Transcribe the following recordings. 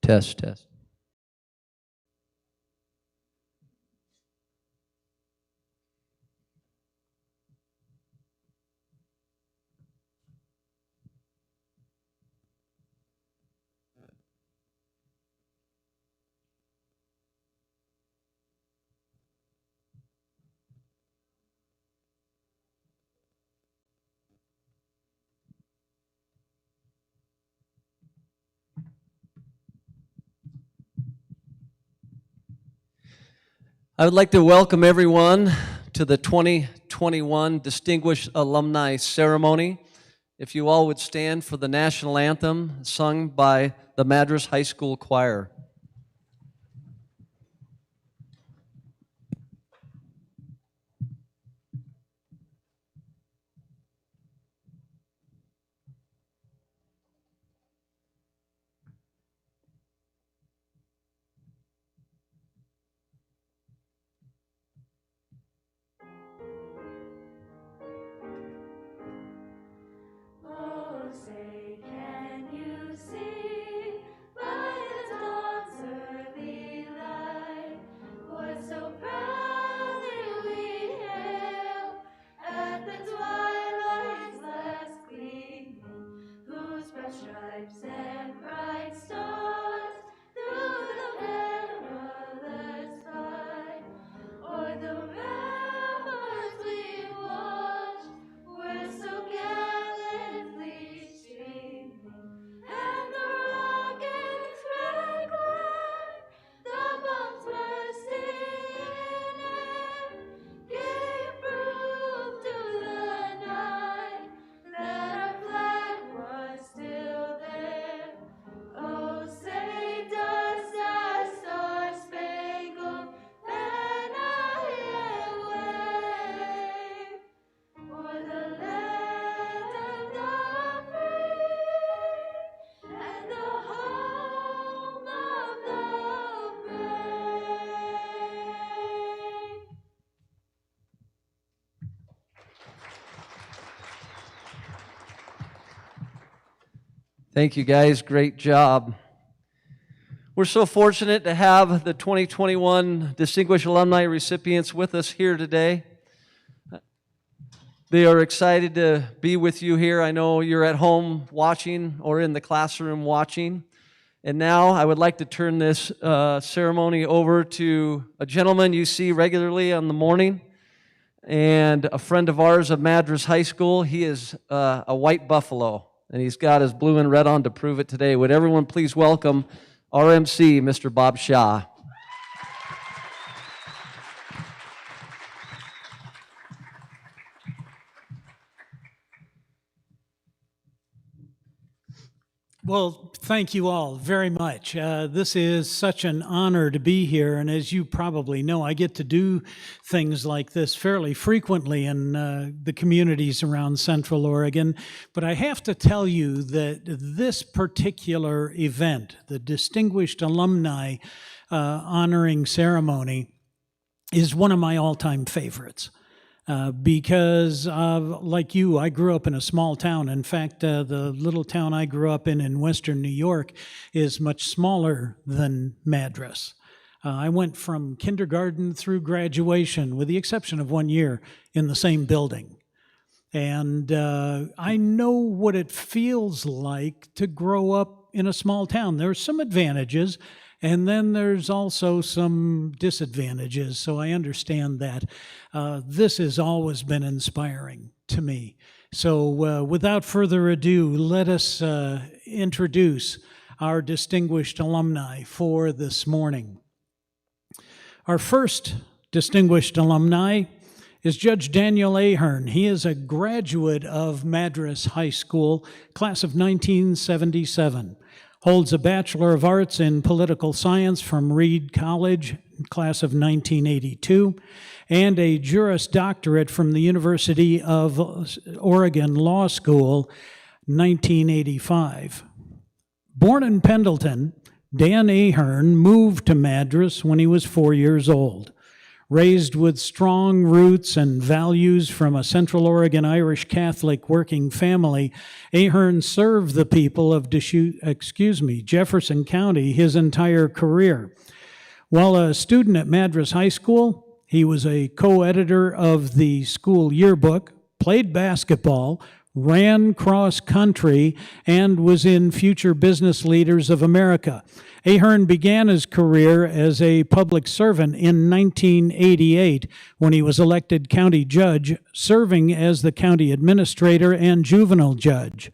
Test, test. I would like to welcome everyone to the 2021 Distinguished Alumni Ceremony. If you all would stand for the national anthem sung by the Madras High School Choir. Thank you, guys. Great job. We're so fortunate to have the 2021 Distinguished Alumni recipients with us here today. They are excited to be with you here. I know you're at home watching or in the classroom watching. And now I would like to turn this ceremony over to a gentleman you see regularly on the morning and a friend of ours of Madras High School. He is a white buffalo. And he's got his blue and red on to prove it today. Would everyone please welcome our MC, Mr. Bob Shaw. Well, thank you all very much. This is such an honor to be here, and as you probably know, I get to do things like this fairly frequently in the communities around Central Oregon, but I have to tell you that this particular event, the Distinguished Alumni honoring ceremony, is one of my all-time favorites. Because like you, I grew up in a small town. In fact, the little town I grew up in Western New York is much smaller than Madras. I went from kindergarten through graduation, with the exception of 1 year, in the same building. And I know what it feels like to grow up in a small town. There are some advantages, and then there's also some disadvantages, so I understand that. This has always been inspiring to me. So without further ado, let us introduce our distinguished alumni for this morning. Our first distinguished alumni is Judge Daniel Ahern. He is a graduate of Madras High School, class of 1977. Holds a Bachelor of Arts in Political Science from Reed College, class of 1982, and a Juris Doctorate from the University of Oregon Law School, 1985. Born in Pendleton, Dan Ahern moved to Madras when he was 4 years old. Raised with strong roots and values from a Central Oregon Irish Catholic working family, Ahern served the people of Jefferson County his entire career. While a student at Madras High School, he was a co-editor of the school yearbook, played basketball, ran cross country, and was in Future Business Leaders of America. Ahern began his career as a public servant in 1988 when he was elected county judge, serving as the county administrator and juvenile judge.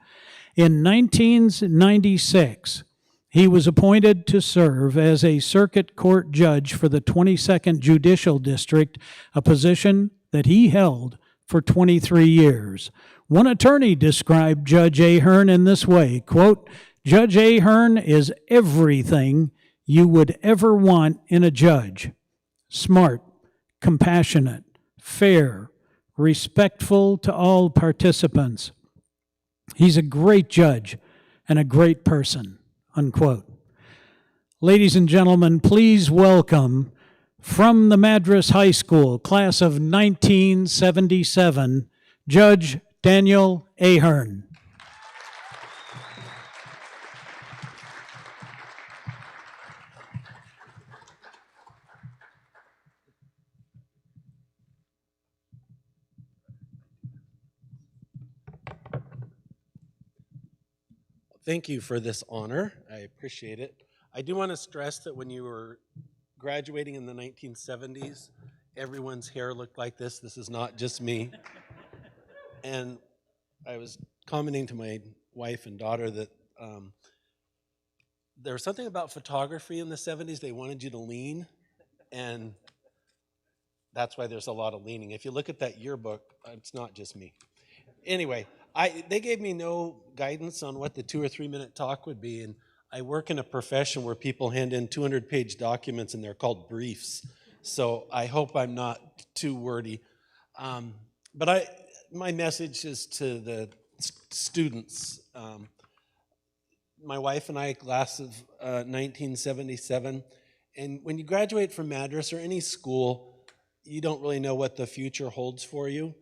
In 1996, he was appointed to serve as a circuit court judge for the 22nd Judicial District, a position that he held for 23 years. One attorney described Judge Ahern in this way, quote, "Judge Ahern is everything you would ever want in a judge. Smart, compassionate, fair, respectful to all participants. He's a great judge and a great person," unquote. Ladies and gentlemen, please welcome from the Madras High School, class of 1977, Judge Daniel Ahern. Thank you for this honor. I appreciate it. I do want to stress that when you were graduating in the 1970s, everyone's hair looked like this. This is not just me. And I was commenting to my wife and daughter that there was something about photography in the 70s. They wanted you to lean, and that's why there's a lot of leaning. If you look at that yearbook, it's not just me. Anyway, they gave me no guidance on what the 2 or 3 minute talk would be, and I work in a profession where people hand in 200-page documents, and they're called briefs. So I hope I'm not too wordy. But my message is to the students. My wife and I, class of 1977, and when you graduate from Madras or any school, you don't really know what the future holds for you.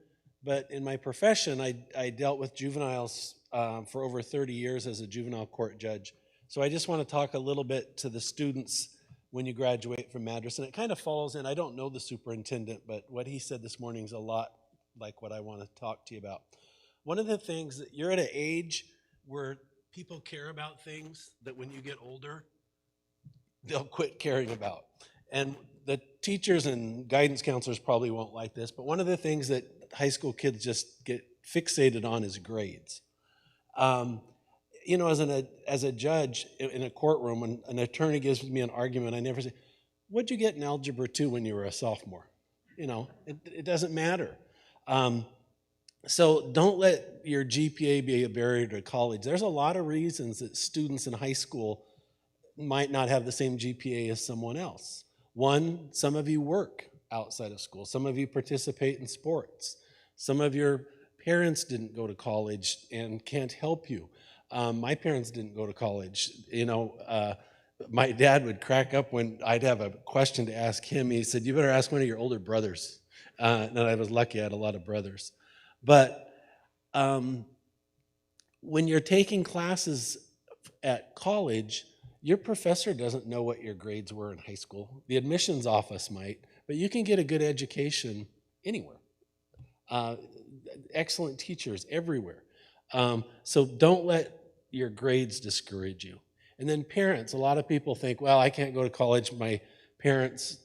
But in my profession, I dealt with juveniles for over 30 years as a juvenile court judge. So I just want to talk a little bit to the students when you graduate from Madras. And it kind of falls in, I don't know the superintendent, but what he said this morning is a lot like what I want to talk to you about. One of the things that you're at an age where people care about things that when you get older, they'll quit caring about. And the teachers and guidance counselors probably won't like this, but one of the things that high school kids just get fixated on is grades. You know, as a judge in a courtroom, when an attorney gives me an argument, I never say, "What'd you get in Algebra 2 when you were a sophomore?" You know, it doesn't matter. So don't let your GPA be a barrier to college. There's a lot of reasons that students in high school might not have the same GPA as someone else. One, some of you work outside of school. Some of you participate in sports. Some of your parents didn't go to college and can't help you. My parents didn't go to college. You know, my dad would crack up when I'd have a question to ask him. He said, "You better ask one of your older brothers." And I was lucky I had a lot of brothers. But when you're taking classes at college, your professor doesn't know what your grades were in high school. The admissions office might, but you can get a good education anywhere. Excellent teachers everywhere. So don't let your grades discourage you. And then parents, a lot of people think, well, I can't go to college. My parents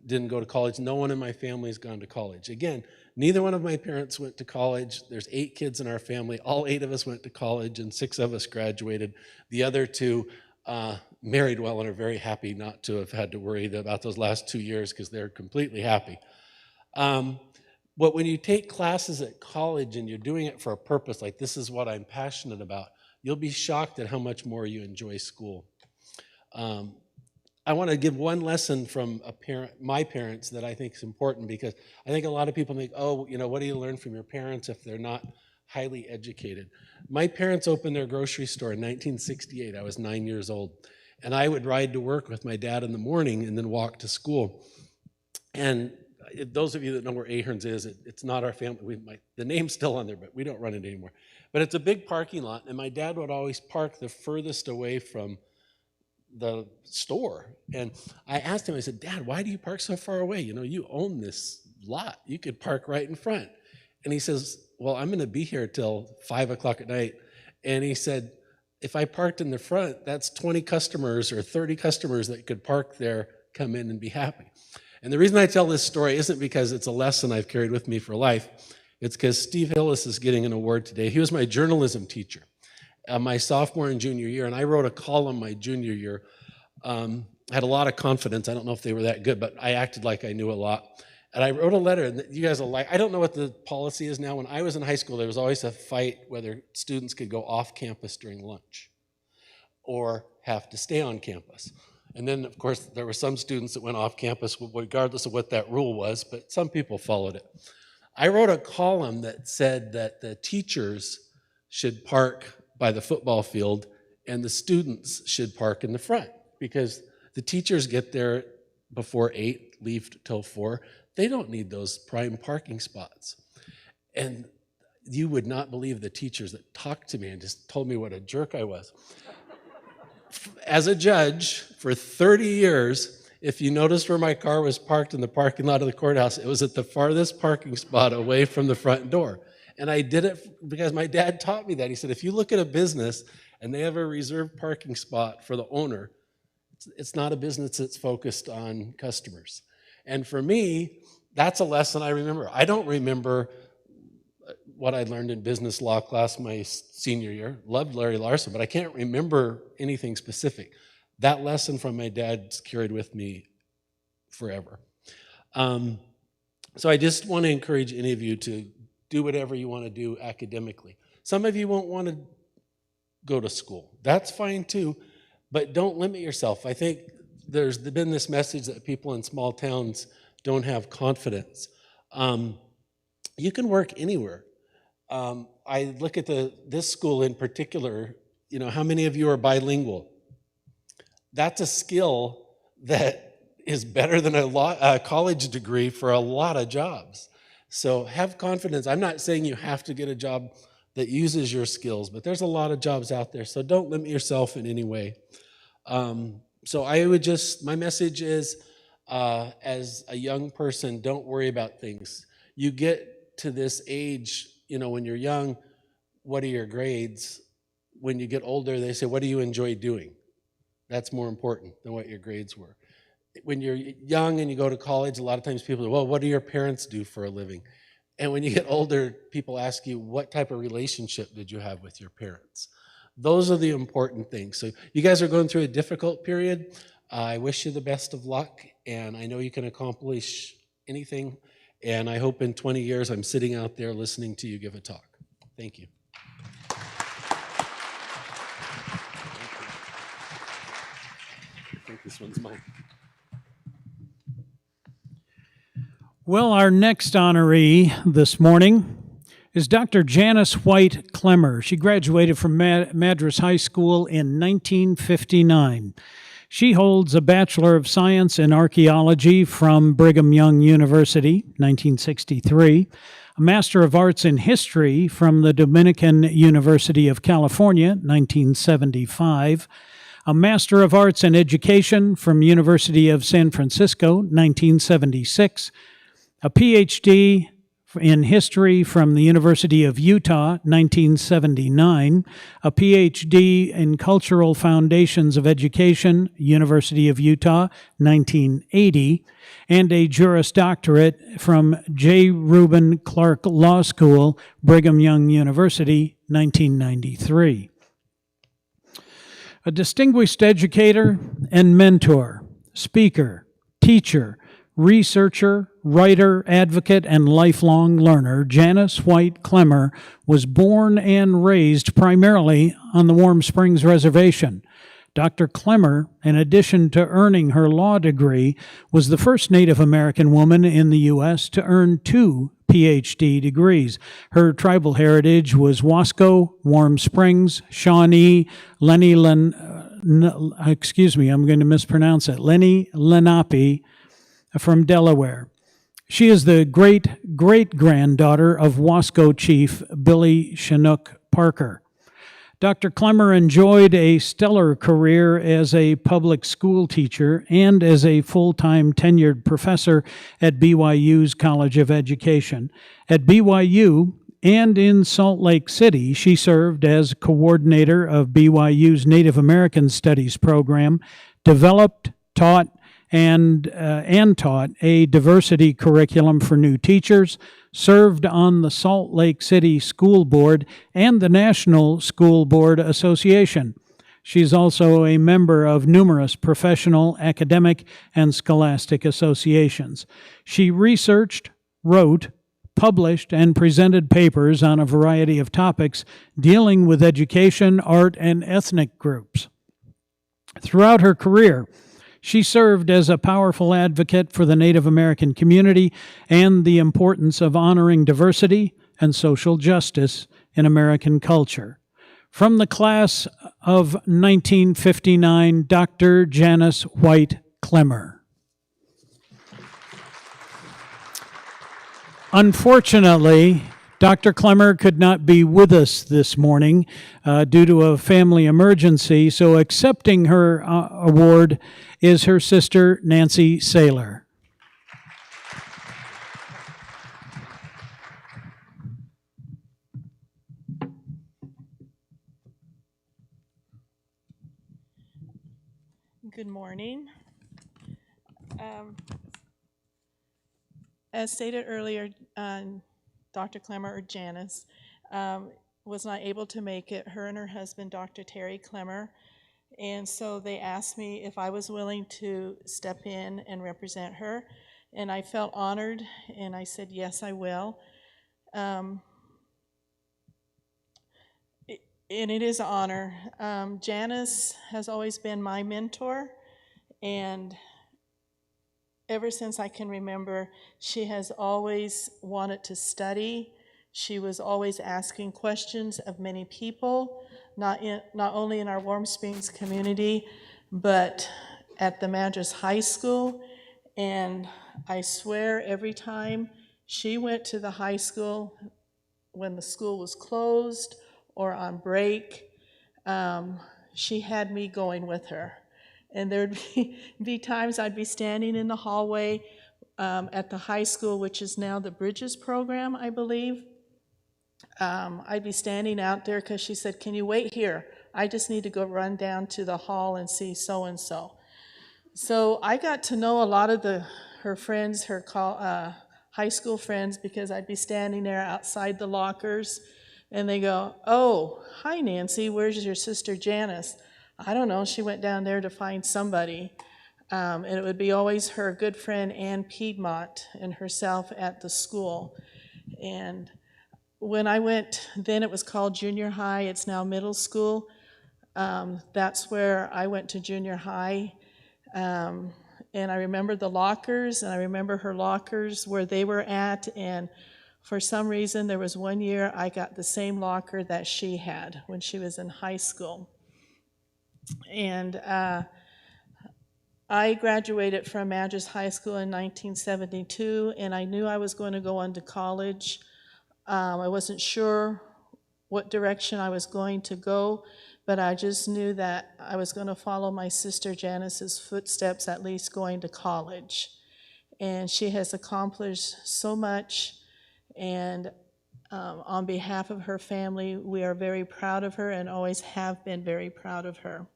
didn't go to college. No one in my family's gone to college. Again, neither one of my parents went to college. There's 8 kids in our family. All 8 of us went to college, and 6 of us graduated. The other 2 married well and are very happy not to have had to worry about those last 2 years because they're completely happy. But when you take classes at college and you're doing it for a purpose, like this is what I'm passionate about, you'll be shocked at how much more you enjoy school. I want to give one lesson from my parents that I think is important, because I think a lot of people think, oh, you know, what do you learn from your parents if they're not highly educated? My parents opened their grocery store in 1968. I was 9 years old. And I would ride to work with my dad in the morning and then walk to school. And those of you that know where Ahern's is, it's not our family. The name's still on there, but we don't run it anymore. But it's a big parking lot, and my dad would always park the furthest away from the store. And I asked him, I said, Dad, why do you park so far away? You own this lot. You could park right in front. And he says, well, I'm going to be here till 5 o'clock at night. And he said, if I parked in the front, that's 20 customers or 30 customers that could park there, come in and be happy. And the reason I tell this story isn't because it's a lesson I've carried with me for life. It's because Steve Hillis is getting an award today. He was my journalism teacher my sophomore and junior year, and I wrote a column my junior year. I had a lot of confidence. I don't know if they were that good, but I acted like I knew a lot. And I wrote a letter, and you guys will like, I don't know what the policy is now. When I was in high school, there was always a fight whether students could go off campus during lunch or have to stay on campus. And then, of course, there were some students that went off campus regardless of what that rule was, but some people followed it. I wrote a column that said that the teachers should park by the football field and the students should park in the front, because the teachers get there before 8, leave till 4. They don't need those prime parking spots. And you would not believe the teachers that talked to me and just told me what a jerk I was. As a judge for 30 years, if you noticed where my car was parked in the parking lot of the courthouse, it was at the farthest parking spot away from the front door. And I did it because my dad taught me that. He said, if you look at a business and they have a reserved parking spot for the owner, it's not a business that's focused on customers. And for me, that's a lesson I remember. I don't remember what I learned in business law class my senior year. Loved Larry Larson, but I can't remember anything specific. That lesson from my dad's carried with me forever. So I just want to encourage any of you to do whatever you want to do academically. Some of you won't want to go to school. That's fine too, but don't limit yourself. I think there's been this message that people in small towns don't have confidence. You can work anywhere. I look at this school in particular, how many of you are bilingual? That's a skill that is better than a college degree for a lot of jobs. So have confidence. I'm not saying you have to get a job that uses your skills, but there's a lot of jobs out there, so don't limit yourself in any way. So my message is, as a young person, don't worry about things. You get to this age, when you're young, what are your grades? When you get older, they say, what do you enjoy doing? That's more important than what your grades were. When you're young and you go to college, a lot of times people say, well, what do your parents do for a living? And when you get older, people ask you, what type of relationship did you have with your parents? Those are the important things. So you guys are going through a difficult period. I wish you the best of luck, and I know you can accomplish anything. And I hope in 20 years I'm sitting out there listening to you give a talk. Thank you. I think this one's mine. Well, our next honoree this morning is Dr. Janice White Clemmer. She graduated from Madras High School in 1959. She holds a Bachelor of Science in Archaeology from Brigham Young University, 1963, a Master of Arts in History from the Dominican University of California, 1975, a Master of Arts in Education from University of San Francisco, 1976, a PhD in History from the University of Utah, 1979, a PhD in Cultural Foundations of Education, University of Utah, 1980, and a Juris Doctorate from J. Reuben Clark Law School, Brigham Young University, 1993. A distinguished educator and mentor, speaker, teacher, researcher, writer, advocate, and lifelong learner, Janice White Clemmer was born and raised primarily on the Warm Springs Reservation. Dr. Clemmer, in addition to earning her law degree, was the first Native American woman in the U.S. to earn 2 PhD degrees. Her tribal heritage was Wasco, Warm Springs, Shawnee, Lenni Lenape from Delaware. She is the great-great-granddaughter of Wasco Chief Billy Chinook Parker. Dr. Clemmer enjoyed a stellar career as a public school teacher and as a full-time tenured professor at BYU's College of Education. At BYU and in Salt Lake City, she served as coordinator of BYU's Native American Studies program, developed, taught, and taught a diversity curriculum for new teachers, served on the Salt Lake City School Board and the National School Board Association. She's also a member of numerous professional, academic, and scholastic associations. She researched, wrote, published, and presented papers on a variety of topics dealing with education, art, and ethnic groups. Throughout her career, she served as a powerful advocate for the Native American community and the importance of honoring diversity and social justice in American culture. From the class of 1959, Dr. Janice White Clemmer. Unfortunately, Dr. Clemmer could not be with us this morning due to a family emergency, so accepting her award is her sister, Nancy Saylor. Good morning. As stated earlier, Dr. Clemmer, or Janice, was not able to make it, her and her husband, Dr. Terry Clemmer, and so they asked me if I was willing to step in and represent her, and I felt honored, and I said, yes, I will. And it is an honor. Janice has always been my mentor, and ever since I can remember, she has always wanted to study. She was always asking questions of many people, not only in our Warm Springs community, but at the Madras High School. And I swear every time she went to the high school, when the school was closed or on break, she had me going with her. And there'd be times I'd be standing in the hallway at the high school, which is now the Bridges program, I believe. I'd be standing out there because she said, can you wait here? I just need to go run down to the hall and see so-and-so. So I got to know a lot of her friends, her high school friends, because I'd be standing there outside the lockers, and they go, oh, hi, Nancy, where's your sister Janice? I don't know, she went down there to find somebody. And it would be always her good friend Ann Piedmont and herself at the school. And when I went, then it was called junior high, it's now middle school. That's where I went to junior high. And I remember the lockers, and I remember her lockers where they were at, and for some reason there was one year I got the same locker that she had when she was in high school. And I graduated from Madras High School in 1972, and I knew I was going to go on to college. I wasn't sure what direction I was going to go, but I just knew that I was going to follow my sister Janice's footsteps, at least going to college. And she has accomplished so much, and on behalf of her family, we are very proud of her and always have been very proud of her.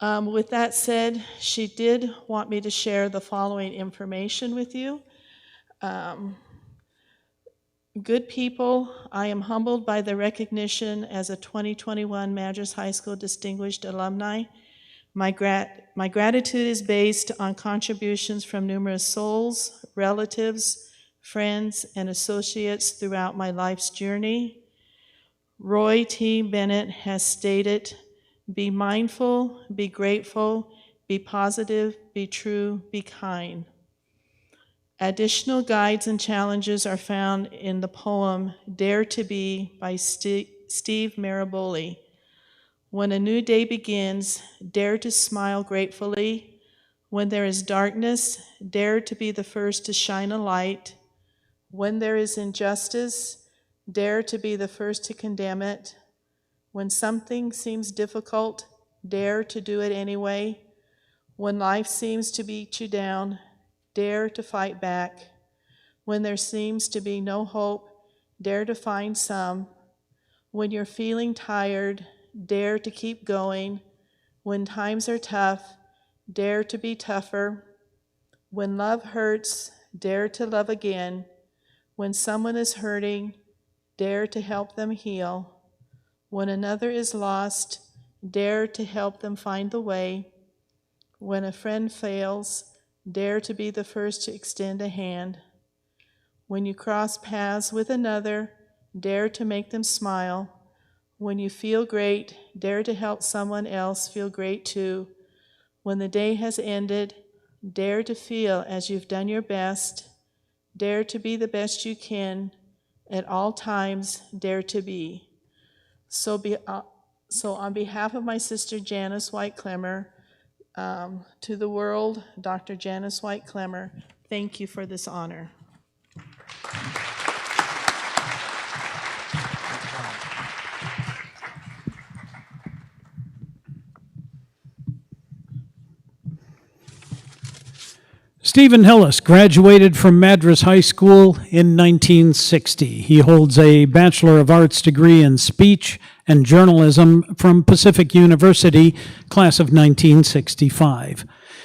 With that said, she did want me to share the following information with you. Good people, I am humbled by the recognition as a 2021 Madras High School Distinguished Alumni. My gratitude is based on contributions from numerous souls, relatives, friends, and associates throughout my life's journey. Roy T. Bennett has stated, be mindful, be grateful, be positive, be true, be kind. Additional guides and challenges are found in the poem Dare to Be by Steve Maraboli. When a new day begins, dare to smile gratefully. When there is darkness, dare to be the first to shine a light. When there is injustice, dare to be the first to condemn it. When something seems difficult, dare to do it anyway. When life seems to beat you down, dare to fight back. When there seems to be no hope, dare to find some. When you're feeling tired, dare to keep going. When times are tough, dare to be tougher. When love hurts, dare to love again. When someone is hurting, dare to help them heal. When another is lost, dare to help them find the way. When a friend fails, dare to be the first to extend a hand. When you cross paths with another, dare to make them smile. When you feel great, dare to help someone else feel great too. When the day has ended, dare to feel as you've done your best. Dare to be the best you can. At all times, dare to be. So on behalf of my sister Janice White Clemmer, to the world, Dr. Janice White Clemmer, thank you for this honor. Stephen Hillis graduated from Madras High School in 1960. He holds a Bachelor of Arts degree in Speech and Journalism from Pacific University, class of 1965.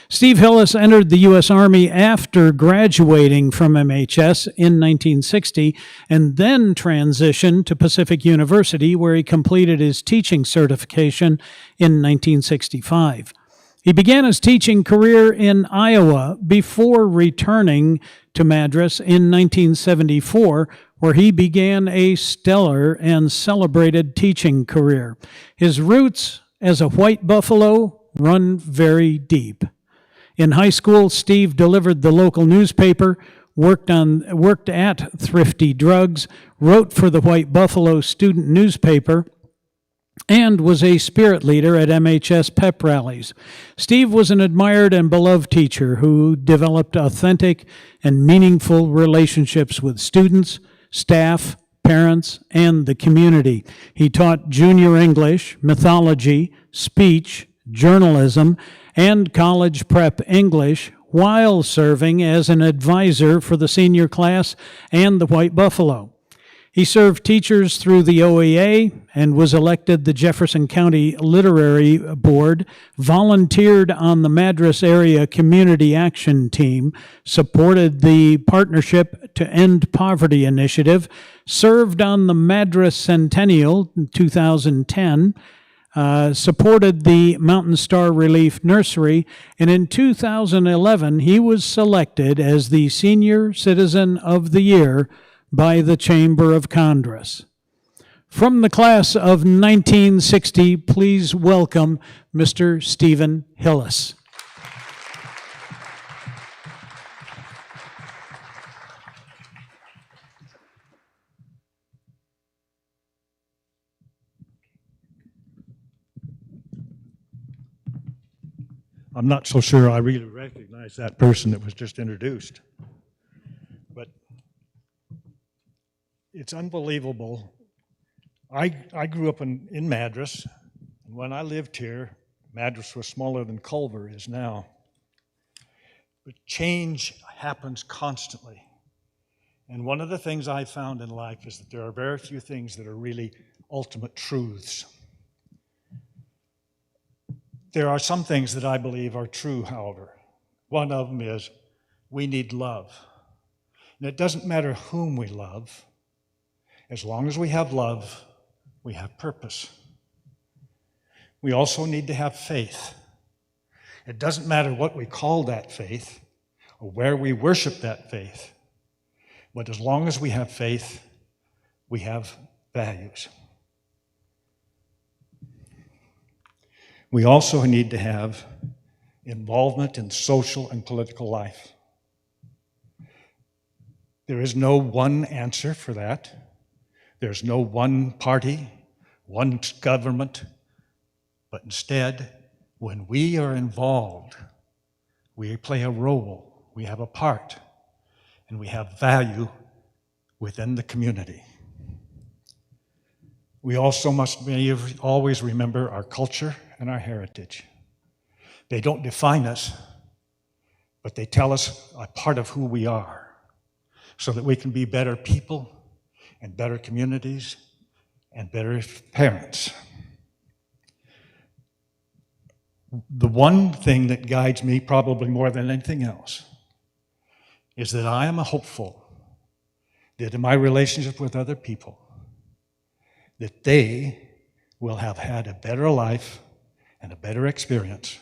Steve Hillis entered the U.S. Army after graduating from MHS in 1960 and then transitioned to Pacific University, where he completed his teaching certification in 1965. He began his teaching career in Iowa before returning to Madras in 1974, where he began a stellar and celebrated teaching career. His roots as a white buffalo run very deep. In high school, Steve delivered the local newspaper, worked at Thrifty Drugs, wrote for the White Buffalo student newspaper, and was a spirit leader at MHS pep rallies. Steve was an admired and beloved teacher who developed authentic and meaningful relationships with students, staff, parents, and the community. He taught junior English, mythology, speech, journalism, and college prep English while serving as an advisor for the senior class and the White Buffalo. He served teachers through the OEA and was elected the Jefferson County Literary Board, volunteered on the Madras Area Community Action Team, supported the Partnership to End Poverty Initiative, served on the Madras Centennial in 2010, supported the Mountain Star Relief Nursery, and in 2011 he was selected as the Senior Citizen of the Year by the Chamber of Congress. From the class of 1960, please welcome Mr. Stephen Hillis. I'm not so sure I really recognize that person that was just introduced. But it's unbelievable. I grew up in Madras, and when I lived here, Madras was smaller than Culver is now. But change happens constantly. And one of the things I found in life is that there are very few things that are really ultimate truths. There are some things that I believe are true, however. One of them is we need love. And it doesn't matter whom we love. As long as we have love, we have purpose. We also need to have faith. It doesn't matter what we call that faith or where we worship that faith. But as long as we have faith, we have values. We also need to have involvement in social and political life. There is no one answer for that. There's no one party, one government, but instead, when we are involved, We play a role, we have a part, and we have value within the community. We also must always remember our culture and our heritage. They don't define us, but they tell us a part of who we are, so that we can be better people and better communities and better parents. The one thing that guides me probably more than anything else is that I am a hopeful that in my relationship with other people, that they will have had a better life and a better experience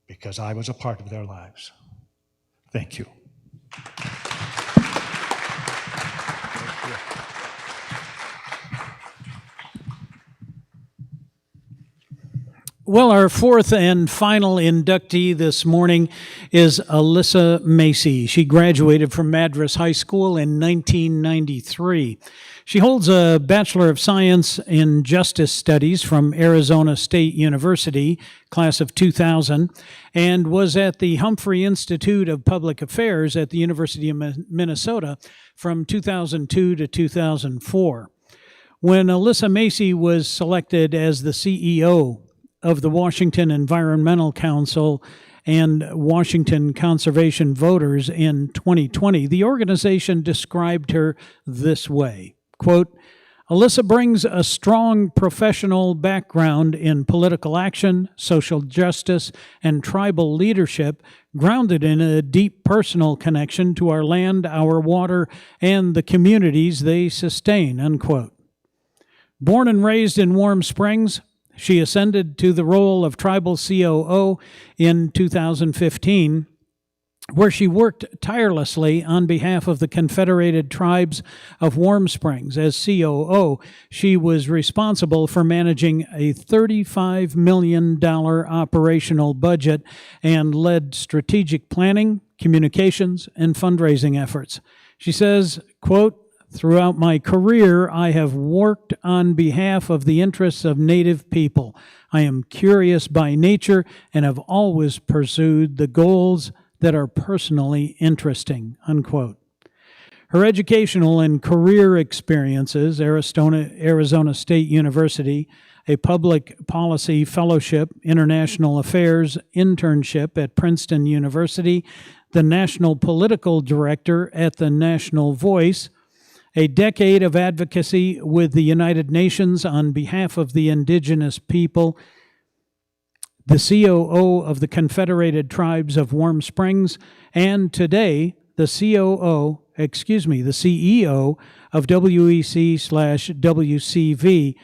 because I was a part of their lives. Thank you. Well, our fourth and final inductee this morning is Alyssa Macy. She graduated from Madras High School in 1993. She holds a Bachelor of Science in Justice Studies from Arizona State University, class of 2000, and was at the Humphrey Institute of Public Affairs at the University of Minnesota from 2002 to 2004. When Alyssa Macy was selected as the CEO of the Washington Environmental Council and Washington Conservation Voters in 2020, the organization described her this way, quote, Alyssa brings a strong professional background in political action, social justice, and tribal leadership, grounded in a deep personal connection to our land, our water, and the communities they sustain, unquote. Born and raised in Warm Springs, she ascended to the role of tribal COO in 2015, where she worked tirelessly on behalf of the Confederated Tribes of Warm Springs. As COO, she was responsible for managing a $35 million operational budget and led strategic planning, communications, and fundraising efforts. She says, quote, throughout my career, I have worked on behalf of the interests of Native people. I am curious by nature and have always pursued the goals that are personally interesting, unquote. Her educational and career experiences, Arizona State University, a public policy fellowship, international affairs internship at Princeton University, the national political director at the National Voice, a decade of advocacy with the United Nations on behalf of the indigenous people, the COO of the Confederated Tribes of Warm Springs, and today the CEO of WEC/WCV,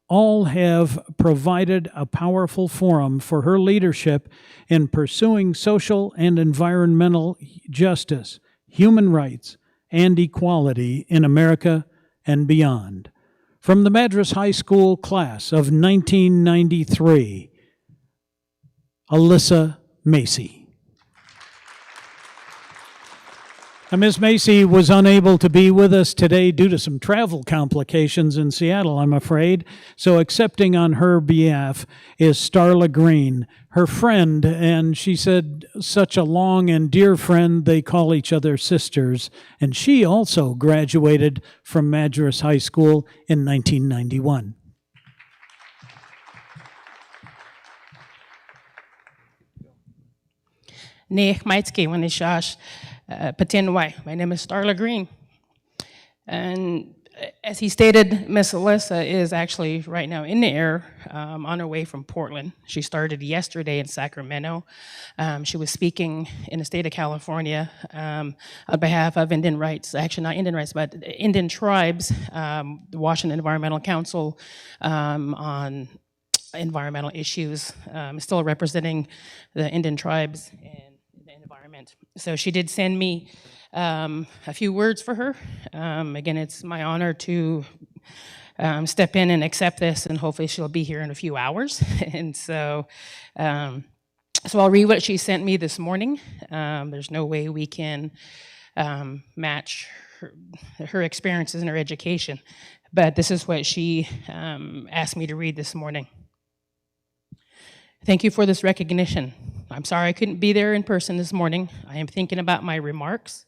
all have provided a powerful forum for her leadership in pursuing social and environmental justice, human rights, and equality in America and beyond. From the Madras High School class of 1993, Alyssa Macy. Now, Ms. Macy was unable to be with us today due to some travel complications in Seattle, I'm afraid. So accepting on her behalf is Starla Green, her friend, and she said such a long and dear friend, they call each other sisters. And she also graduated from Madras High School in 1991. My name is Starla Green. And as he stated, Miss Alyssa is actually right now in the air on her way from Portland. She started yesterday in Sacramento. She was speaking in the state of California on behalf of Indian rights, actually not Indian rights, but Indian tribes, the Washington Environmental Council on environmental issues, still representing the Indian tribes and the environment. So she did send me a few words for her. Again, it's my honor to step in and accept this, and hopefully she'll be here in a few hours. And so I'll read what she sent me this morning. There's no way we can match her experiences and her education, but this is what she asked me to read this morning. Thank you for this recognition. I'm sorry I couldn't be there in person this morning. I am thinking about my remarks.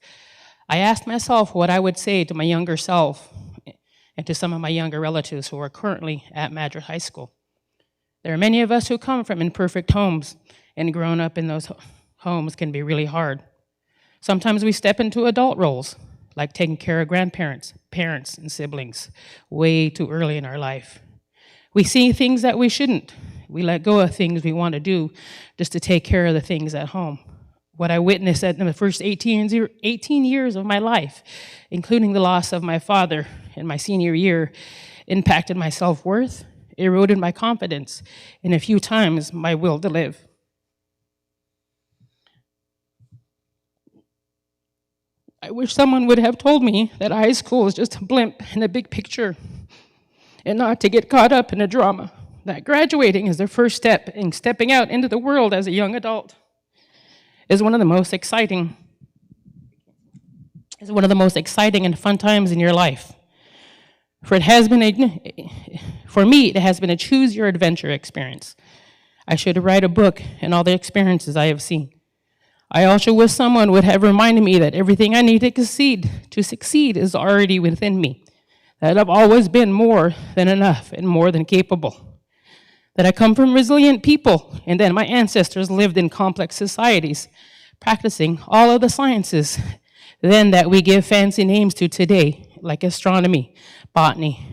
I asked myself what I would say to my younger self and to some of my younger relatives who are currently at Madras High School. There are many of us who come from imperfect homes, and growing up in those homes can be really hard. Sometimes we step into adult roles, like taking care of grandparents, parents, and siblings way too early in our life. We see things that we shouldn't. We let go of things we want to do just to take care of the things at home. What I witnessed in the first 18 years of my life, including the loss of my father in my senior year, impacted my self-worth, eroded my confidence, and a few times my will to live. I wish someone would have told me that high school is just a blimp in a big picture and not to get caught up in a drama, that graduating is the first step in stepping out into the world as a young adult is one of the most exciting and fun times in your life. For me, it has been a choose your adventure experience. I should write a book and all the experiences I have seen. I also wish someone would have reminded me that everything I need to succeed is already within me, that I've always been more than enough and more than capable, that I come from resilient people and that my ancestors lived in complex societies, practicing all of the sciences then that we give fancy names to today, like astronomy, botany.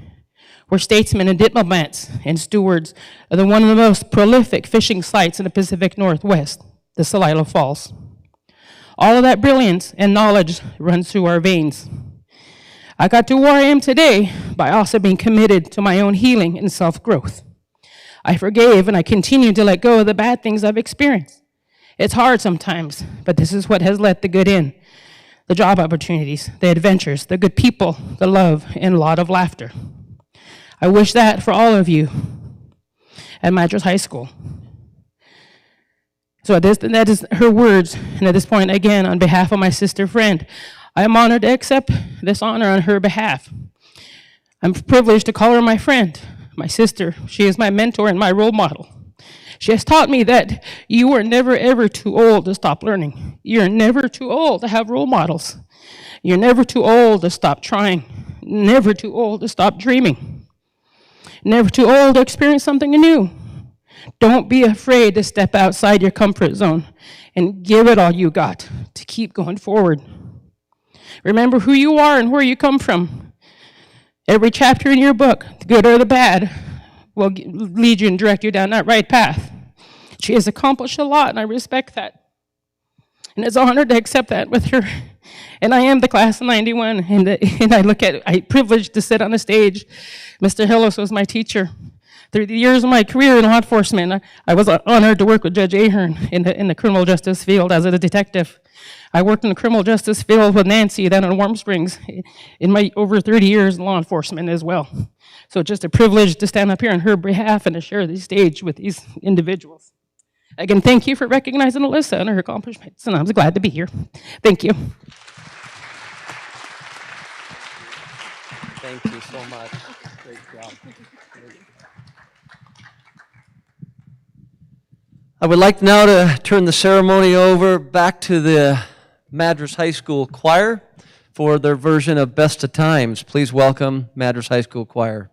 We're statesmen and diplomats and stewards of one of the most prolific fishing sites in the Pacific Northwest, the Celilo Falls. All of that brilliance and knowledge runs through our veins. I got to where I am today by also being committed to my own healing and self-growth. I forgave and I continue to let go of the bad things I've experienced. It's hard sometimes, but this is what has let the good in. The job opportunities, the adventures, the good people, the love, and a lot of laughter. I wish that for all of you at Madras High School. So that is her words, and at this point, again, on behalf of my sister friend, I am honored to accept this honor on her behalf. I'm privileged to call her my friend, my sister. She is my mentor and my role model. She has taught me that you are never, ever too old to stop learning. You're never too old to have role models. You're never too old to stop trying. Never too old to stop dreaming. Never too old to experience something new. Don't be afraid to step outside your comfort zone and give it all you got to keep going forward. Remember who you are and where you come from. Every chapter in your book, the good or the bad, will lead you and direct you down that right path. She has accomplished a lot, and I respect that. And it's an honor to accept that with her. And I am the class of 91, and I'm privileged to sit on the stage. Mr. Hillis was my teacher. Through the years of my career in law enforcement, I was honored to work with Judge Ahern in the criminal justice field as a detective. I worked in the criminal justice field with Nancy down in Warm Springs in my over 30 years in law enforcement as well. So just a privilege to stand up here on her behalf and to share the stage with these individuals. Again, thank you for recognizing Alyssa and her accomplishments, and I'm glad to be here. Thank you. Thank you so much. Great job. I would like now to turn the ceremony over back to the Madras High School Choir for their version of Best of Times. Please welcome Madras High School Choir.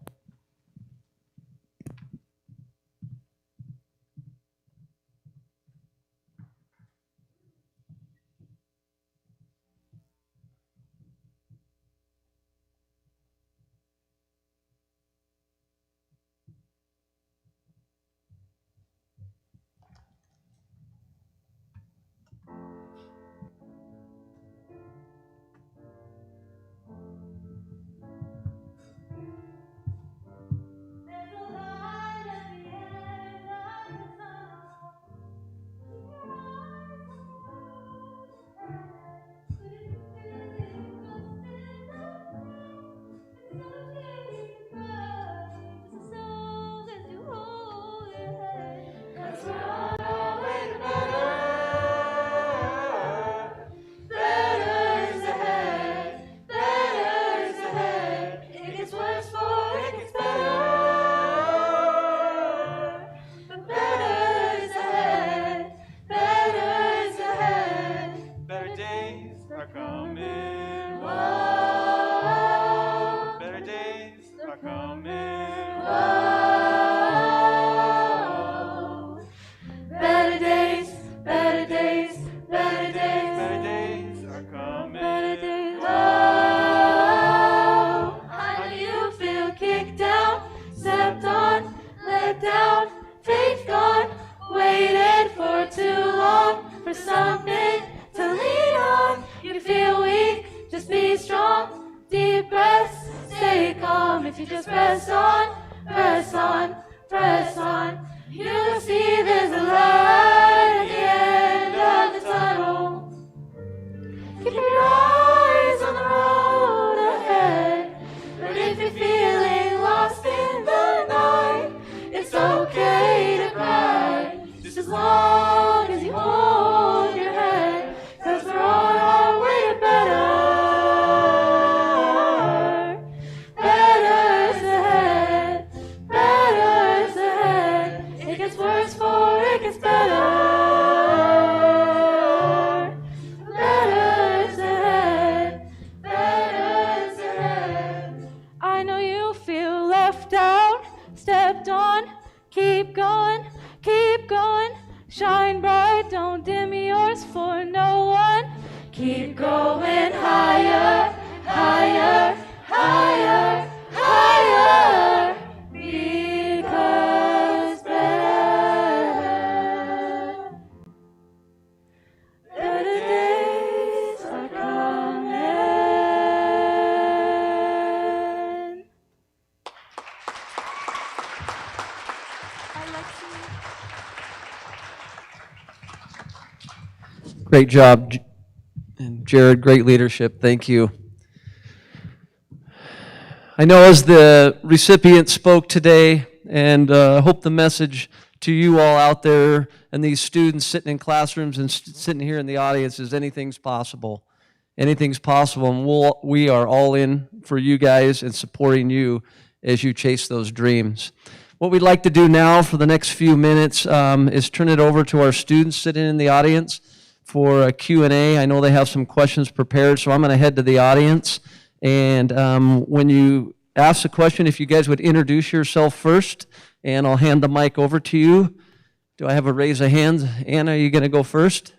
days are coming. Whoa. Better days are coming. Whoa. Better days, better days, better days, better days are coming. Better days. Whoa. How do you feel? Kicked out, stepped on, let down, faith gone, waited for too long for something to lean on. You feel weak, just be strong. Deep breaths, stay calm. If you just press on, press on, press on, you'll see there's a light at the end of the tunnel. Keep your eyes on the road ahead. But if you're feeling lost in the night, it's okay to cry, just as long as you hold your head. 'Cause we're on our way to better. Better's ahead, better's ahead. It gets worse before it gets better. Better's ahead, better's ahead. I know you feel left out, stepped on. Keep going, keep going. Shine bright, don't dim yours for no one. Keep going higher, higher, higher, higher. Because better days are coming. Great job, and Jared, great leadership. Thank you. I know as the recipient spoke today, and I hope the message to you all out there and these students sitting in classrooms and sitting here in the audience is anything's possible. Anything's possible, and we are all in for you guys and supporting you as you chase those dreams. What we'd like to do now for the next few minutes is turn it over to our students sitting in the audience for a Q&A. I know they have some questions prepared, so I'm going to head to the audience. And when you ask the question, if you guys would introduce yourself first, and I'll hand the mic over to you. Do I have a raise of hands? Anna, are you going to go first?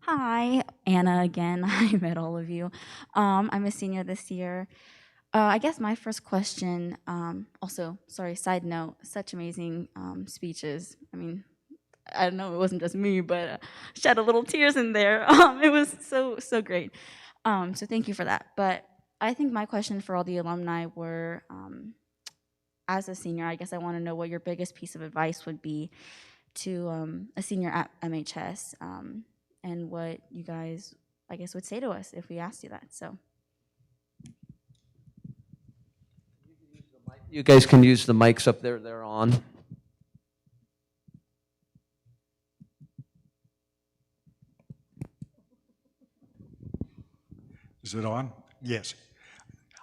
Hi, Anna again. I met all of you. I'm a senior this year. I guess my first question, also, sorry, side note, such amazing speeches. I mean, I don't know, it wasn't just me, but shed a little tears in there. It was so great. So thank you for that. But I think my question for all the alumni were, as a senior, I guess I want to know what your biggest piece of advice would be to a senior at MHS. And what you guys, I guess, would say to us if we asked you that. So, you guys can use the mics up there. They're on. Is it on? Yes.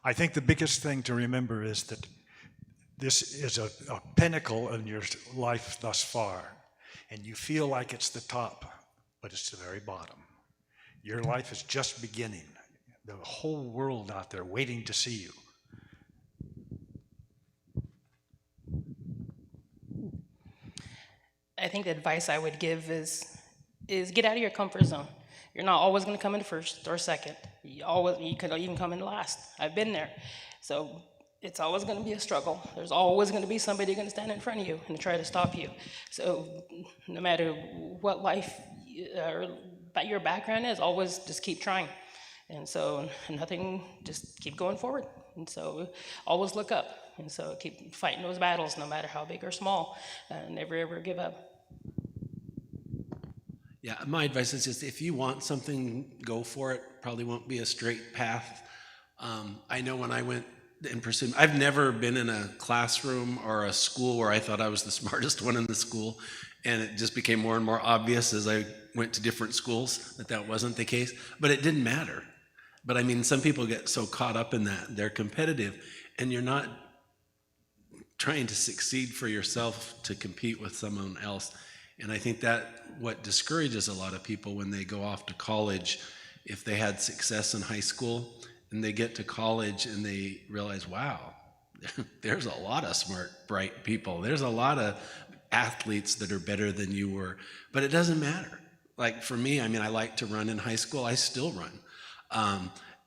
I think the biggest thing to remember is that this is a pinnacle in your life thus far, and you feel like it's the top, but it's the very bottom. Your life is just beginning. The whole world out there waiting to see you. I think the advice I would give is get out of your comfort zone. You're not always going to come in first or second. You could even come in last. I've been there. So it's always going to be a struggle. There's always going to be somebody going to stand in front of you and try to stop you. So no matter what life or your background is, always just keep trying. And so nothing, just keep going forward. And so always look up. And so keep fighting those battles, no matter how big or small. Never ever give up. Yeah, my advice is just if you want something, go for it. Probably won't be a straight path. I know when I went and pursued, I've never been in a classroom or a school where I thought I was the smartest one in the school. And it just became more and more obvious as I went to different schools that wasn't the case. But it didn't matter, But I mean, some people get so caught up in that, they're competitive, and you're not trying to succeed for yourself to compete with someone else. And I think that what discourages a lot of people when they go off to college, if they had success in high school and they get to college and they realize, wow, there's a lot of smart, bright people. There's a lot of athletes that are better than you were, but it doesn't matter. Like for me, I mean, I like to run in high school. I still run.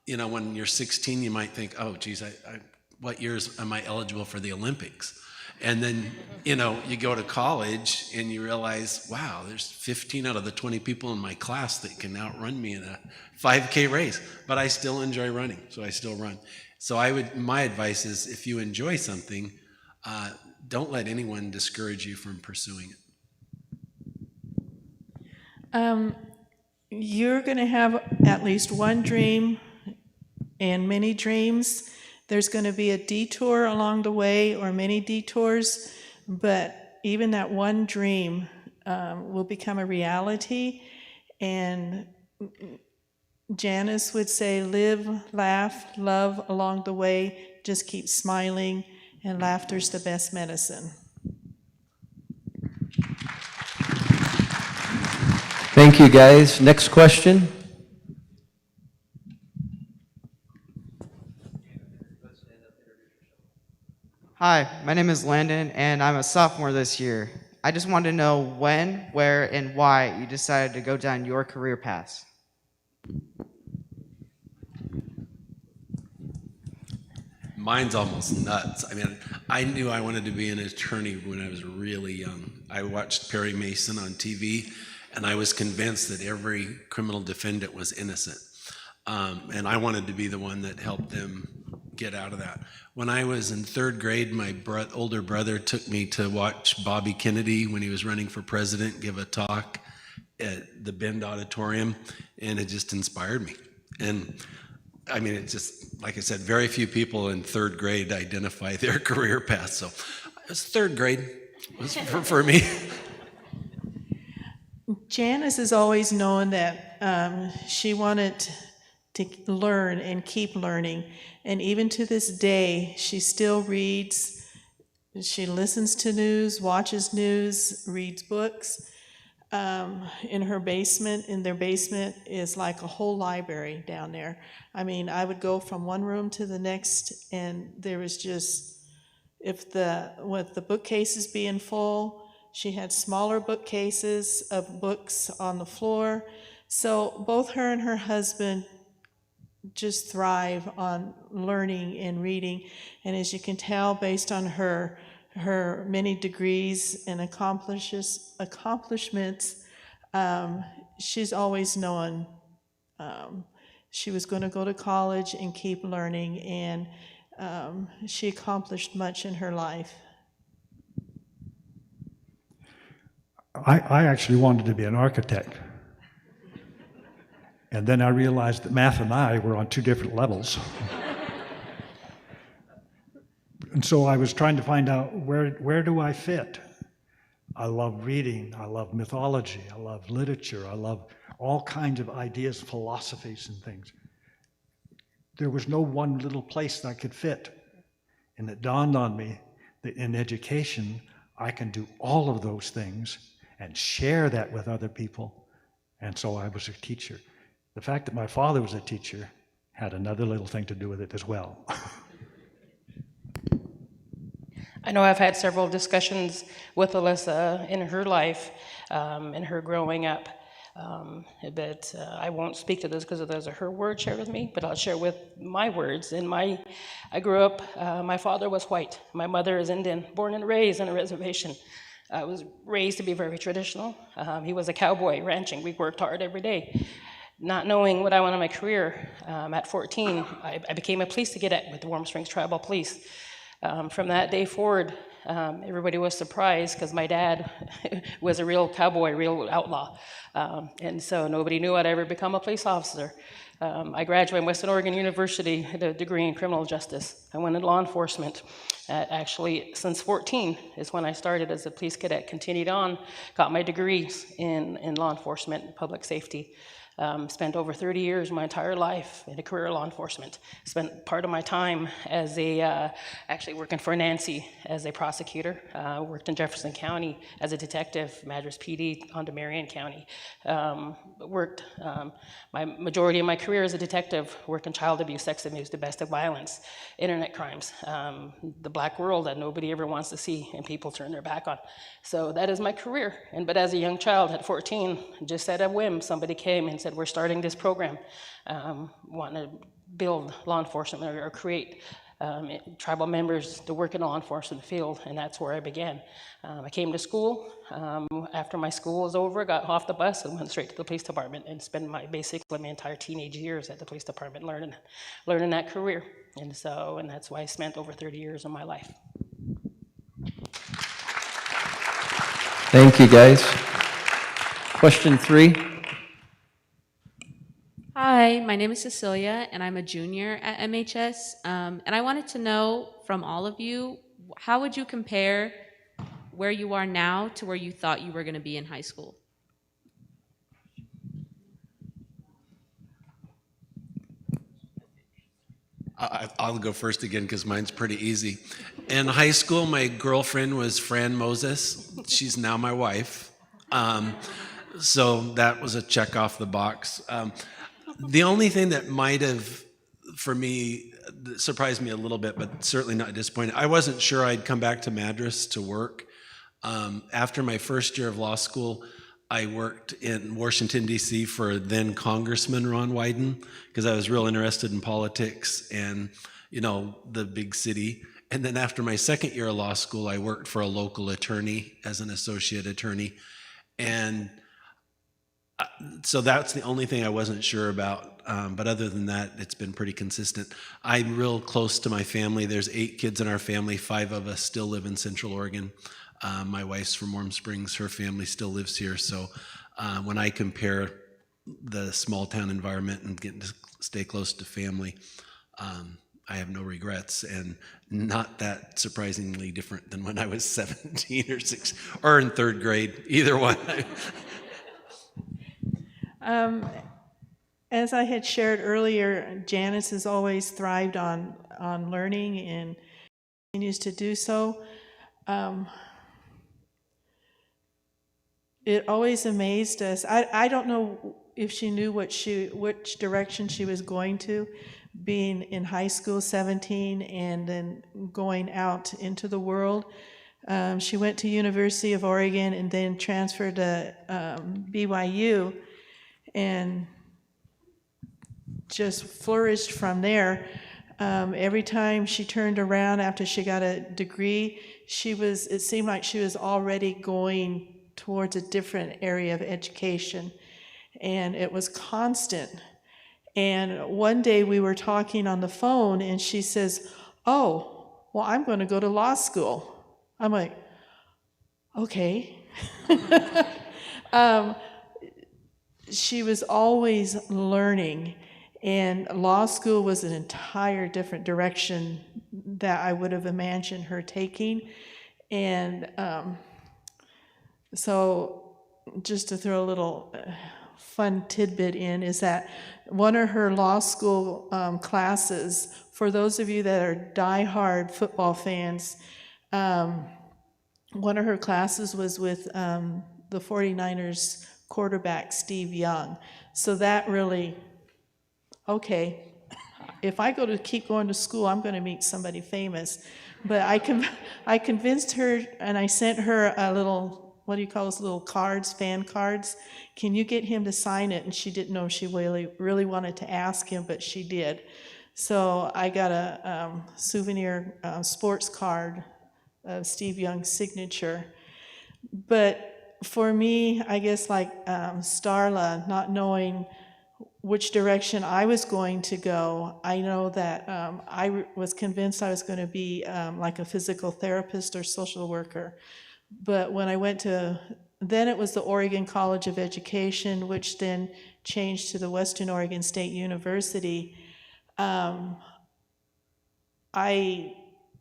You know, when you're 16, you might think, oh, geez, what years am I eligible for the Olympics? And then, you know, you go to college and you realize, wow, there's 15 out of the 20 people in my class that can outrun me in a 5K race, but I still enjoy running, so I still run. So my advice is, if you enjoy something, don't let anyone discourage you from pursuing it. You're going to have at least one dream and many dreams. There's going to be a detour along the way, or many detours, but even that one dream will become a reality. And Janice would say, live, laugh, love along the way. Just keep smiling, and laughter's the best medicine. Thank you, guys. Next question. Hi, my name is Landon, and I'm a sophomore this year. I just wanted to know when, where, and why you decided to go down your career path. Mine's almost nuts. I mean, I knew I wanted to be an attorney when I was really young. I watched Perry Mason on TV, and I was convinced that every criminal defendant was innocent. And I wanted to be the one that helped them get out of that. When I was in third grade, my older brother took me to watch Bobby Kennedy, when he was running for president, give a talk at the Bend Auditorium, and it just inspired me. And I mean, it just, like I said, very few people in third grade identify their career path. So it was third grade was for me. Janice has always known that she wanted to learn and keep learning. And even to this day, she still reads, she listens to news, watches news, reads books. In their basement is like a whole library down there. I mean, I would go from one room to the next, and there was just, with the bookcases being full, she had smaller bookcases of books on the floor. So both her and her husband just thrive on learning and reading. And as you can tell, based on her many degrees and accomplishments, she's always known she was going to go to college and keep learning, and she accomplished much in her life. I actually wanted to be an architect. And then I realized that math and I were on two different levels. And so I was trying to find out, where do I fit? I love reading, I love mythology, I love literature, I love all kinds of ideas, philosophies and things. There was no one little place that I could fit. And it dawned on me that in education, I can do all of those things and share that with other people. And so I was a teacher. The fact that my father was a teacher had another little thing to do with it as well. I know I've had several discussions with Alyssa in her life, in her growing up, but I won't speak to this because those are her words shared with me, but I'll share with my words. I grew up, my father was white, my mother is Indian, born and raised on a reservation. I was raised to be very traditional. He was a cowboy ranching. We worked hard every day. Not knowing what I wanted in my career, at 14, I became a police cadet with the Warm Springs Tribal Police. From that day forward, everybody was surprised because my dad was a real cowboy, real outlaw. And so nobody knew I'd ever become a police officer. I graduated from Western Oregon University with a degree in criminal justice. I went into law enforcement. Actually, since 14 is when I started as a police cadet, continued on, got my degrees in law enforcement and public safety. Spent over 30 years, my entire life, in a career in law enforcement. Spent part of my time as actually working for Nancy as a prosecutor. Worked in Jefferson County as a detective, Madras PD, onto Marion County. My majority of my career as a detective, worked in child abuse, sex abuse, domestic violence, internet crimes, the black world that nobody ever wants to see and people turn their back on. So that is my career. But as a young child at 14, just at a whim, somebody came and said, we're starting this program, wanting to build law enforcement or create tribal members to work in the law enforcement field, and that's where I began. I came to school. After my school was over, got off the bus and went straight to the police department and spent basically my entire teenage years at the police department learning that career. And that's why I spent over 30 years of my life. Thank you, guys. Question 3. Hi, my name is Cecilia, and I'm a junior at MHS. And I wanted to know from all of you, how would you compare where you are now to where you thought you were going to be in high school? I'll go first again because mine's pretty easy. In high school, my girlfriend was Fran Moses. She's now my wife. So that was a check off the box. The only thing that might have, for me, surprised me a little bit, but certainly not disappointed, I wasn't sure I'd come back to Madras to work. After my first year of law school, I worked in Washington, D.C. for then Congressman Ron Wyden, because I was real interested in politics and, the big city. And then after my second year of law school, I worked for a local attorney as an associate attorney. And so that's the only thing I wasn't sure about. But other than that, it's been pretty consistent. I'm real close to my family. There's 8 kids in our family. 5 of us still live in Central Oregon. My wife's from Warm Springs. Her family still lives here. So when I compare the small town environment and getting to stay close to family, I have no regrets, and not that surprisingly different than when I was 17 or 6 or in 3rd grade, either one. As I had shared earlier, Janice has always thrived on learning and continues to do so. It always amazed us. I don't know if she knew which direction she was going to, being in high school, 17, and then going out into the world. She went to University of Oregon and then transferred to BYU, and just flourished from there. Every time she turned around after she got a degree, it seemed like she was already going towards a different area of education, and it was constant. And one day we were talking on the phone, and she says, "Oh, well, I'm going to go to law school." I'm like, okay. She was always learning, and law school was an entire different direction that I would have imagined her taking. And so just to throw a little fun tidbit in is that one of her law school classes, for those of you that are diehard football fans, one of her classes was with the 49ers quarterback Steve Young. So that really, okay, if I keep going to school, I'm going to meet somebody famous. But I convinced her, and I sent her a little, what do you call those little cards, fan cards? Can you get him to sign it? And she didn't know she really wanted to ask him, but she did. So I got a souvenir sports card of Steve Young's signature. But for me, I guess like Starla, not knowing which direction I was going to go, I know that I was convinced I was going to be like a physical therapist or social worker. But when I went then it was the Oregon College of Education, which then changed to the Western Oregon State University. I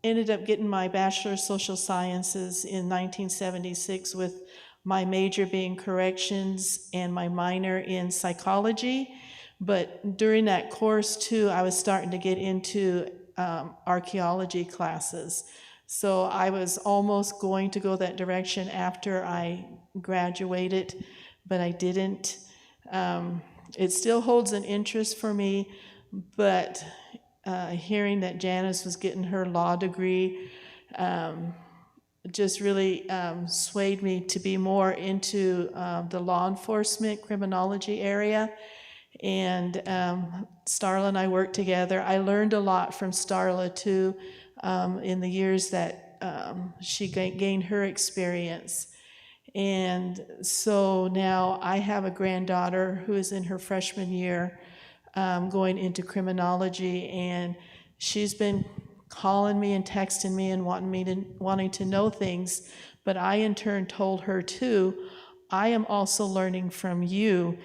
ended up getting my Bachelor of Social Sciences in 1976 with my major being corrections and my minor in psychology. But during that course too, I was starting to get into archaeology classes. So I was almost going to go that direction after I graduated, but I didn't. It still holds an interest for me, but hearing that Janice was getting her law degree just really swayed me to be more into the law enforcement criminology area. And Starla and I worked together. I learned a lot from Starla too in the years that she gained her experience. And so now I have a granddaughter who is in her freshman year going into criminology, and she's been calling me and texting me and wanting to know things. But I in turn told her too, I am also learning from you,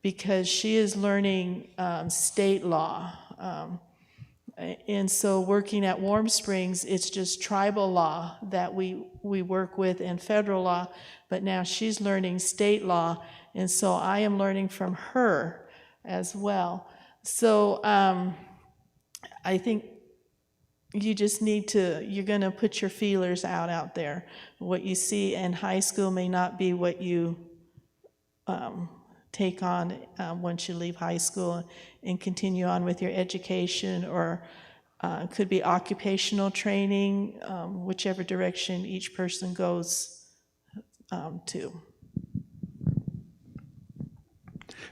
because she is learning state law. And so working at Warm Springs, it's just tribal law that we work with and federal law, but now she's learning state law, and so I am learning from her as well. So I think you just need to, you're gonna put your feelers out there. What you see in high school may not be what you take on once you leave high school and continue on with your education, or could be occupational training, whichever direction each person goes to.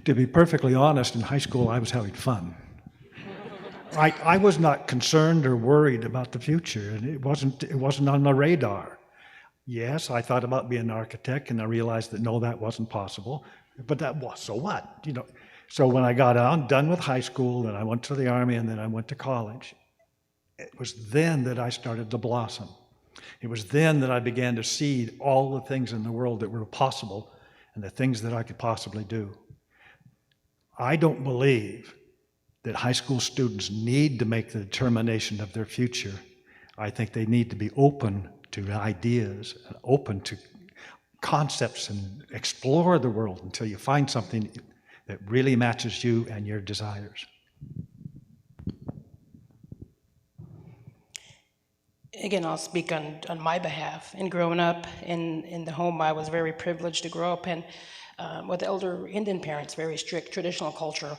To be perfectly honest, in high school I was having fun. I was not concerned or worried about the future, and it wasn't on my radar. Yes, I thought about being an architect, and I realized that no, that wasn't possible. But that was, so what? You know. So when I got done with high school, and I went to the Army, and then I went to college, it was then that I started to blossom. It was then that I began to see all the things in the world that were possible and the things that I could possibly do. I don't believe that high school students need to make the determination of their future. I think they need to be open to ideas, and open to concepts, and explore the world until you find something that really matches you and your desires. Again, I'll speak on my behalf. And growing up in the home I was very privileged to grow up in, with elder Indian parents, very strict traditional culture,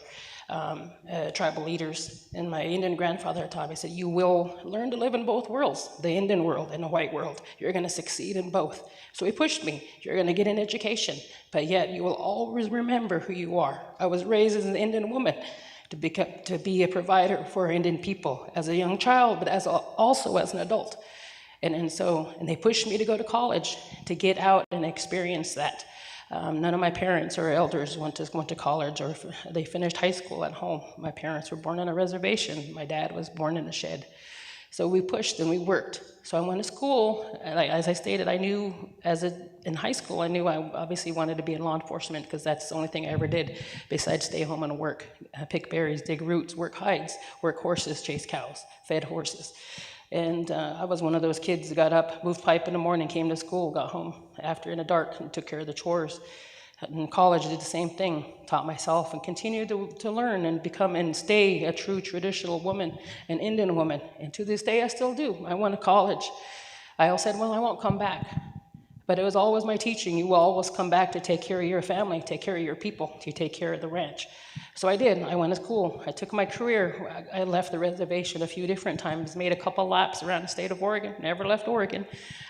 tribal leaders. And my Indian grandfather taught me, said, you will learn to live in both worlds, the Indian world and the white world. You're going to succeed in both. So he pushed me. You're going to get an education, but yet you will always remember who you are. I was raised as an Indian woman to be a provider for Indian people as a young child, but also as an adult. And they pushed me to go to college, to get out and experience that. None of my parents or elders went to college, or they finished high school at home. My parents were born on a reservation. My dad was born in a shed. So we pushed and we worked. So I went to school, and as I stated, I knew in high school, I knew I obviously wanted to be in law enforcement, because that's the only thing I ever did besides stay home and work, pick berries, dig roots, work hides, work horses, chase cows, fed horses. And I was one of those kids that got up, moved pipe in the morning, came to school, got home after in the dark, and took care of the chores. In college, I did the same thing, taught myself, and continued to learn and become and stay a true traditional woman, an Indian woman. And to this day, I still do. I went to college. I all said, well, I won't come back. But it was always my teaching. You will always come back to take care of your family, take care of your people, to take care of the ranch. So I did. I went to school. I took my career. I left the reservation a few different times, made a couple laps around the state of Oregon, never left Oregon.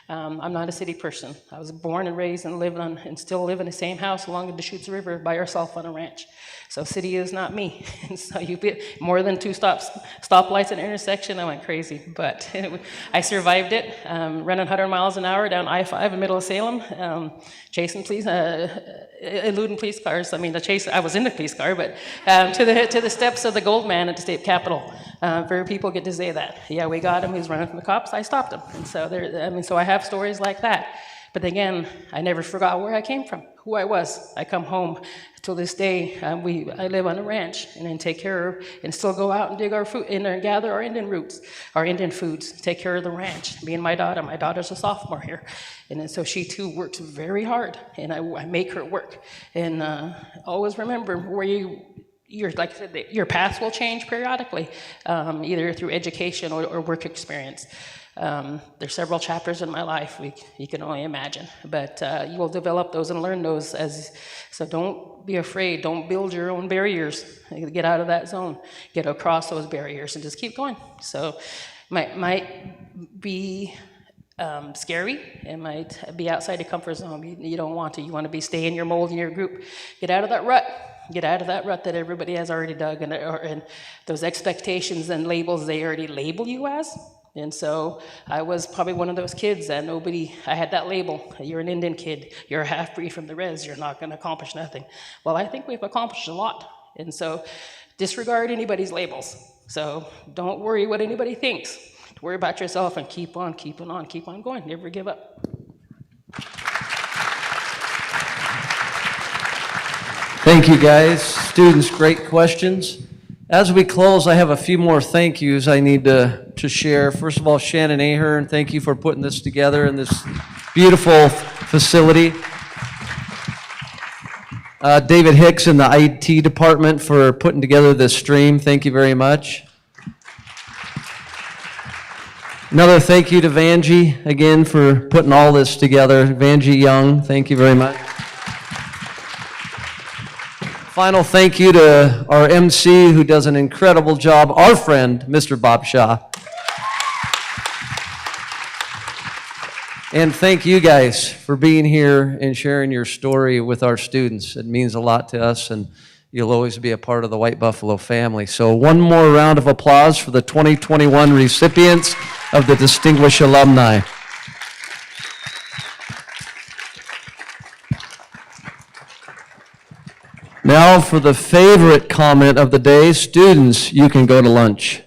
I'm not a city person. I was born and raised and still live in the same house along the Deschutes River by yourself on a ranch. So city is not me. And so you get more than 2 stoplights at an intersection, I went crazy. But I survived it, running 100 miles an hour down I-5 in the middle of Salem, chasing eluding police cars. I mean, I was in the police car, but to the steps of the gold man at the state capitol. Very people get to say that. Yeah, we got him. He was running from the cops. I stopped him. And so so I have stories like that. But again, I never forgot where I came from, who I was. I come home till this day. I live on a ranch and then take care of and still go out and dig our food and gather our Indian roots, our Indian foods, take care of the ranch. Me and my daughter. My daughter's a sophomore here, and then so she too works very hard, and I make her work. And always remember where like I said, your paths will change periodically, either through education or work experience. There's several chapters in my life you can only imagine, but you will develop those and learn those so don't be afraid. Don't build your own barriers. Get out of that zone. Get across those barriers and just keep going. So might be scary. It might be outside your comfort zone. You don't want to. You want to stay in your mold in your group. Get out of that rut. Get out of that rut that everybody has already dug and those expectations and labels they already label you as. And so I was probably one of those kids that I had that label. You're an Indian kid, you're a half-breed from the res, you're not gonna accomplish nothing. Well, I think we've accomplished a lot. And so disregard anybody's labels. So don't worry what anybody thinks. Worry about yourself and keep on going, never give up. Thank you, guys. Students, great questions. As we close, I have a few more thank yous I need to share. First of all, Shannon Ahern, thank you for putting this together in this beautiful facility. David Hicks in the IT department for putting together this stream. Thank you very much. Another thank you to Vanjie, again, for putting all this together. Vanjie Young, thank you very much. Final thank you to our MC, who does an incredible job, our friend, Mr. Bob Shaw. And thank you guys for being here and sharing your story with our students. It means a lot to us, and you'll always be a part of the White Buffalo family. So one more round of applause for the 2021 recipients of the Distinguished Alumni. Now for the favorite comment of the day, students, you can go to lunch.